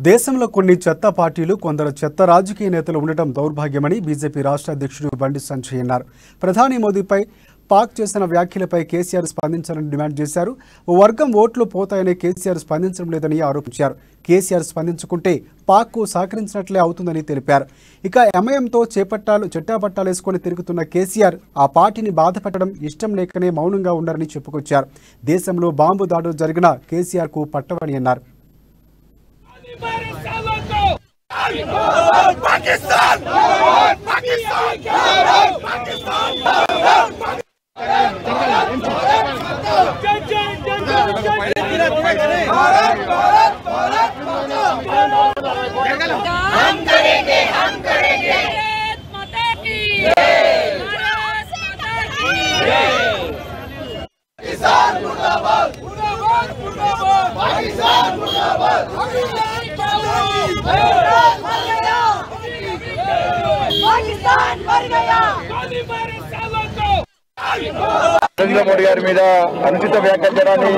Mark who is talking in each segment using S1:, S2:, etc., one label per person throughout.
S1: దేశంలో కొన్ని చెత్త పార్టీలు కొందరు చెత్త రాజకీయ నేతలు ఉండటం దౌర్భాగ్యమని బీజేపీ రాష్ట్ర అధ్యక్షుడు బండి సంజయ్ అన్నారు. ప్రధాని మోదీపై పాక్ చేసిన వ్యాఖ్యలపై కేసీఆర్ స్పందించాలని డిమాండ్ చేశారు. ఓ వర్గం ఓట్లు పోతాయని కేసీఆర్ స్పందించడం లేదని ఆరోపించారు. కేసీఆర్ స్పందించుకుంటే పాక్కు సహకరించినట్లే అవుతుందని తెలిపారు. ఇక ఎంఐఎంతో చెట్టాపట్టాలేసుకొని తిరుగుతున్న కేసీఆర్ ఆ పార్టీని బాధపెట్టడం ఇష్టం లేకనే మౌనంగా ఉన్నారని చెప్పుకొచ్చారు. దేశంలో బాంబు దాడులు జరిగినా కేసీఆర్కు పట్టవని అన్నారు.
S2: पाकिस्तान पाकिस्तान पाकिस्तान हम करेंगे माता की पाकिस्तान मुर्दाबाद मुर्दाबाद मुर्दाबाद पाकिस्तान मुर्दाबाद पाकिस्तान मर गया
S3: నరేంద్ర మోడీ గారి మీద అనుచిత వ్యాఖ్యానాన్ని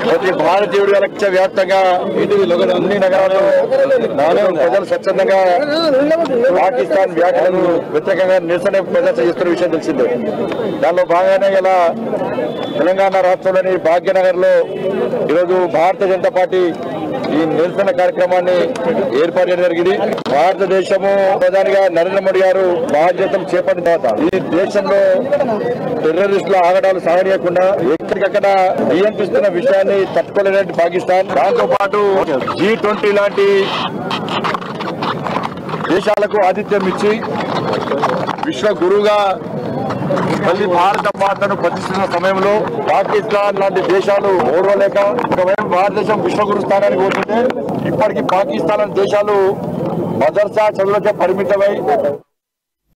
S3: ప్రతి భారతీయుడు లక్ష్య వ్యాప్తంగా అన్ని నగరాల్లో ప్రజలు స్వచ్ఛందంగా పాకిస్తాన్ వ్యాఖ్యలను వ్యతిరేకంగా నిరసన ప్రదర్శన చేస్తున్న విషయం తెలిసిందే. దానిలో భాగంగానే ఇలా తెలంగాణ రాష్ట్రంలోని భాగ్యనగర్ లో ఈరోజు భారతీయ జనతా పార్టీ ఈ నిరసన కార్యక్రమాన్ని ఏర్పాటు చేయడం జరిగింది. భారతదేశము ప్రధానిగా నరేంద్ర మోడీ గారు బాధ్యతలు చేపట్టిన తర్వాత ఈ దేశంలో టెర్రరిస్టుల ఆగడాలు సాగనీయకుండా ఎక్కడికక్కడ నియంత్రిస్తున్న విషయాన్ని తట్టుకోలేనట్టు పాకిస్తాన్, దాంతో పాటు G20 లాంటి దేశాలకు ఆతిథ్యం ఇచ్చి విశ్వ గురువుగా మళ్ళీ భారత మాతను ప్రతిష్ఠిస్తున్న సమయంలో పాకిస్తాన్ లాంటి దేశాలు ఓర్వలేక ఒకవైపు భారతదేశం విశ్వగురు స్థానానికి పోతుంటే ఇప్పటికీ పాకిస్తాన్ లాంటి దేశాలు మదర్సా చదువులకే పరిమితమై